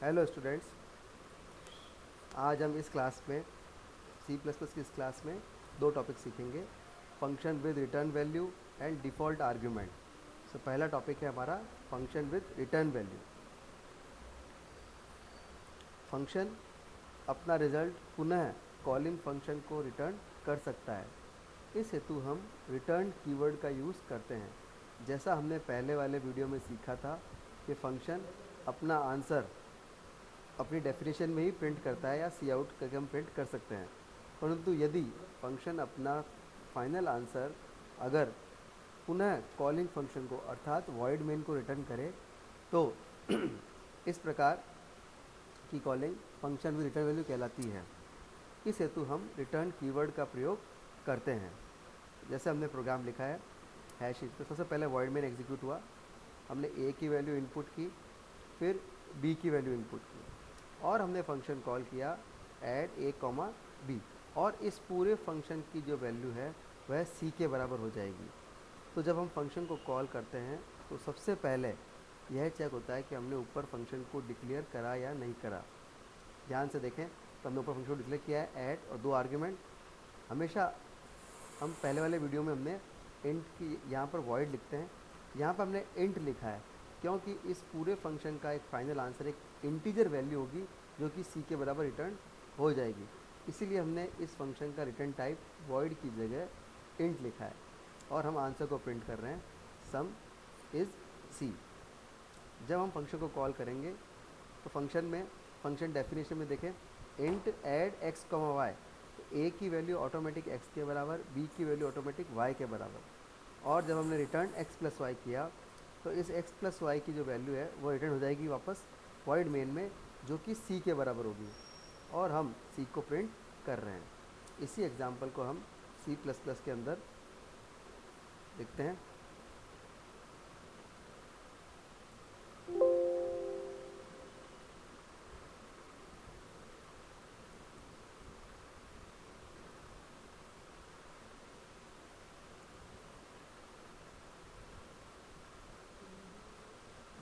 Hello students, आज हम इस क्लास में सी प्लस प्लस की इस क्लास में दो टॉपिक सीखेंगे। Function with return value and default argument. So पहला टॉपिक है हमारा function with return value. Function अपना रिजल्ट पुनः कॉलिंग फंक्शन को रिटर्न कर सकता है। इस हेतु हम रिटर्न कीवर्ड का यूज़ करते हैं। जैसा हमने पहले वाले वीडियो में सीखा था कि फंक्शन अपना आंसर अपनी डेफिनेशन में ही प्रिंट करता है या सी आउट करके हम प्रिंट कर सकते हैं। परंतु यदि फंक्शन अपना फाइनल आंसर अगर पुनः कॉलिंग फंक्शन को अर्थात वॉइड मेन को रिटर्न करे तो इस प्रकार की calling function with return value कहलाती है। इस हेतु हम रिटर्न कीवर्ड का प्रयोग करते हैं। जैसे हमने प्रोग्राम लिखा है हैश इज पे, सबसे पहले वॉइड मेन एग्जीक्यूट हुआ, हमने ए की वैल्यू इनपुट की, फिर बी की वैल्यू इनपुट की और हमने फंक्शन कॉल किया ऐड ए कॉमा बी, और इस पूरे फंक्शन की जो वैल्यू है वह सी के बराबर हो जाएगी। तो जब हम फंक्शन को कॉल करते हैं तो सबसे पहले यह चेक होता है कि हमने ऊपर फंक्शन को डिक्लेयर करा या नहीं करा। ध्यान से देखें, तो हमने ऊपर फंक्शन को डिक्लेयर किया है ऐड और दो आर्ग्यूमेंट। हमेशा हम पहले वाले वीडियो में हमने इंट की यहाँ पर वॉइड लिखते हैं, यहाँ पर हमने इंट लिखा है क्योंकि इस पूरे फंक्शन का एक फाइनल आंसर एक इंटीजर वैल्यू होगी जो कि सी के बराबर रिटर्न हो जाएगी। इसीलिए हमने इस फंक्शन का रिटर्न टाइप वॉइड की जगह इंट लिखा है और हम आंसर को प्रिंट कर रहे हैं सम इज़ सी। जब हम फंक्शन को कॉल करेंगे तो फंक्शन डेफिनेशन में देखें int add x comma y, तो ए की वैल्यू ऑटोमेटिक एक्स के बराबर, बी की वैल्यू ऑटोमेटिक वाई के बराबर। और जब हमने रिटर्न एक्स प्लस वाई किया तो इस एक्स प्लस वाई की जो वैल्यू है वो रिटर्न हो जाएगी वापस वॉइड मेन में, जो कि सी के बराबर होगी और हम सी को प्रिंट कर रहे हैं। इसी एग्जांपल को हम सी प्लस प्लस के अंदर देखते हैं।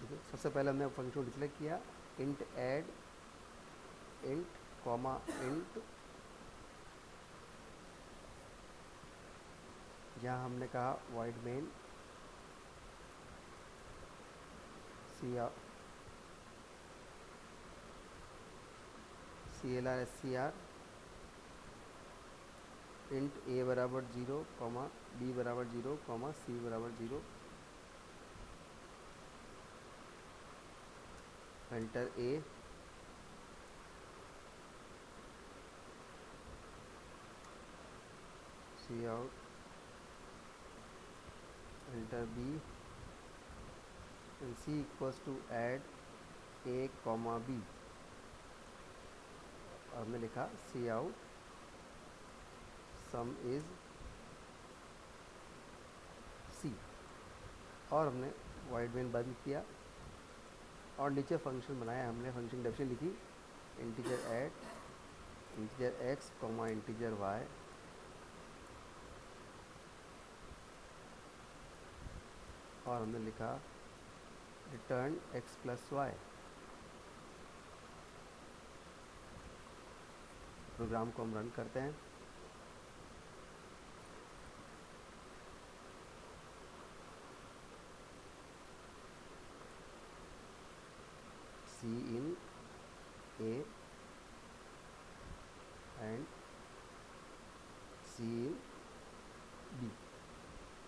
देखिए, सबसे पहले हमने फंक्शन डिक्लेयर किया int add int comma int, जहाँ हमने कहा void main C L R S C R int a बराबर 0 कॉमा बी बराबर 0 कॉमा सी बराबर 0, enter a, c out, enter b, and c equals to add a comma b, और हमने लिखा सी out sum is C, और हमने wide main बंद किया और नीचे फंक्शन बनाया। हमने फंक्शन डेफिनेशन लिखी integer add integer x comma integer y, और हमने लिखा return x plus y. Program को हम रन करते हैं। C in a and C in b.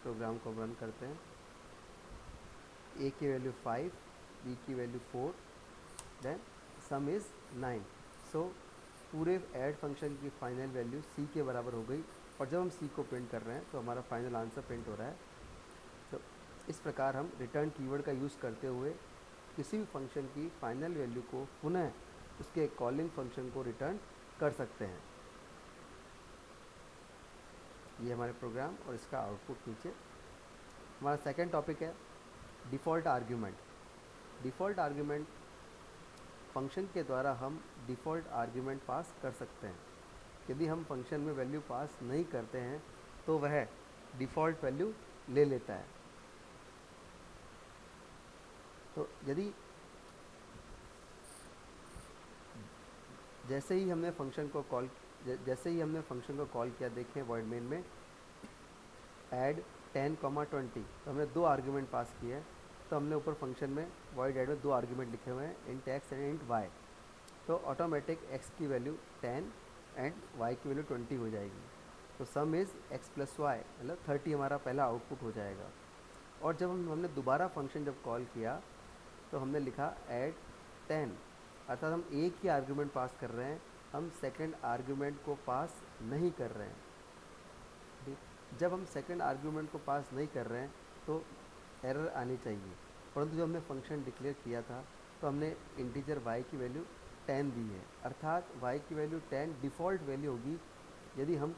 Program को हम रन करते हैं। ए की वैल्यू 5, बी की value 4, then sum is 9। So पूरे ऐड फंक्शन की फाइनल वैल्यू सी के बराबर हो गई, और जब हम सी को प्रिंट कर रहे हैं तो हमारा फाइनल आंसर प्रिंट हो रहा है। तो इस प्रकार हम रिटर्न कीवर्ड का यूज़ करते हुए किसी भी फंक्शन की फाइनल वैल्यू को पुनः उसके कॉलिंग फंक्शन को रिटर्न कर सकते हैं। ये हमारे प्रोग्राम और इसका आउटपुट नीचे। हमारा सेकेंड टॉपिक है default argument. Default argument function के द्वारा हम डिफ़ॉल्ट आर्ग्यूमेंट पास कर सकते हैं। यदि हम फंक्शन में वैल्यू पास नहीं करते हैं तो वह डिफ़ॉल्ट वैल्यू ले लेता है। तो यदि जैसे ही हमने फंक्शन को कॉल किया, देखें वॉइड मेन में ऐड 10, 20, तो हमने दो आर्ग्यूमेंट पास किए हैं। तो हमने ऊपर फंक्शन में वॉइड ऐड में दो आर्ग्यूमेंट लिखे हुए हैं, int x and int y. तो ऑटोमेटिक x की वैल्यू 10 एंड y की वैल्यू 20 हो जाएगी। तो sum is x plus y, मतलब 30 हमारा पहला आउटपुट हो जाएगा। और जब हमने दोबारा फंक्शन जब कॉल किया तो हमने लिखा ऐड 10, अर्थात हम एक ही आर्ग्यूमेंट पास कर रहे हैं, हम सेकंड आर्ग्यूमेंट को पास नहीं कर रहे हैं। ठीक, जब हम सेकंड आर्ग्यूमेंट को पास नहीं कर रहे हैं तो एरर आनी चाहिए, परंतु जब हमने फंक्शन डिक्लेयर किया था तो हमने इंटीजर y की वैल्यू 10 दी है, अर्थात y की वैल्यू 10 डिफ़ॉल्ट वैल्यू होगी यदि हम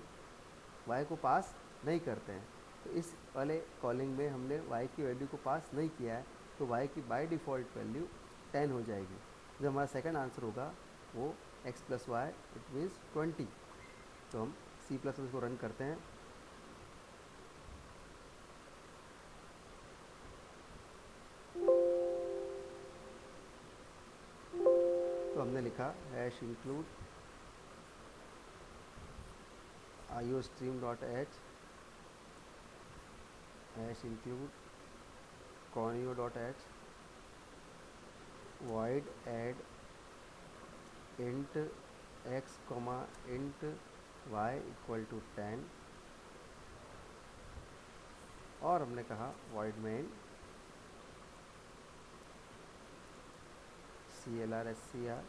y को पास नहीं करते हैं। तो इस वाले कॉलिंग में हमने y की वैल्यू को पास नहीं किया है, तो y की बाय डिफ़ॉल्ट वैल्यू 10 हो जाएगी। जो हमारा सेकंड आंसर होगा वो x plus why it means 20। तो हम C प्लस को रन करते हैं। तो हमने लिखा hash include iostream.h hash include conio.h void add int x int y equal to 10, और हमने कहा void main clr scr,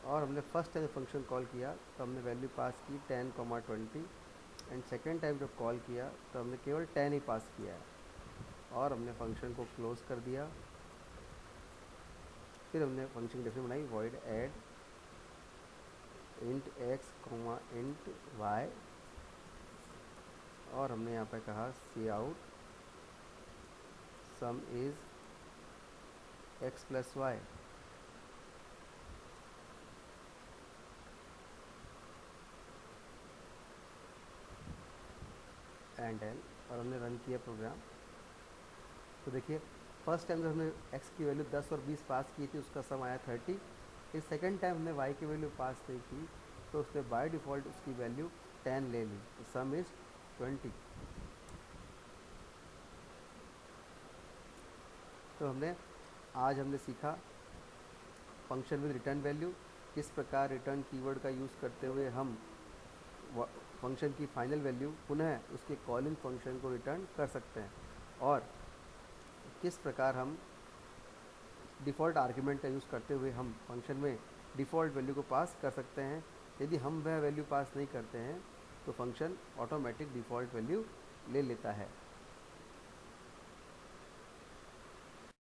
और हमने फर्स्ट टाइम फंक्शन कॉल किया तो हमने वैल्यू पास की 10, 20 एंड सेकेंड टाइम जब कॉल किया तो हमने केवल 10 ही पास किया है, और हमने फंक्शन को क्लोज कर दिया। फिर हमने फंक्शन डेफिनेशन बनाई void add int x int y, और हमने यहाँ पे कहा C out sum is x plus y, end l, और हमने रन किया प्रोग्राम। तो देखिए फर्स्ट टाइम जब हमने x की वैल्यू 10 और 20 पास की थी उसका सम आया 30। इस सेकेंड टाइम हमने y की वैल्यू पास नहीं की तो उसने बाय डिफ़ॉल्ट उसकी वैल्यू 10 ले ली, तो सम इज़ 20। तो आज हमने सीखा फंक्शन विद रिटर्न वैल्यू, किस प्रकार रिटर्न कीवर्ड का यूज़ करते हुए हम फंक्शन की फाइनल वैल्यू पुनः उसके कॉलिंग फंक्शन को रिटर्न कर सकते हैं, और किस प्रकार हम डिफ़ॉल्ट आर्ग्यूमेंट का यूज़ करते हुए हम फंक्शन में डिफ़ॉल्ट वैल्यू को पास कर सकते हैं। यदि हम वह वैल्यू पास नहीं करते हैं तो फंक्शन ऑटोमेटिक डिफ़ॉल्ट वैल्यू ले लेता है।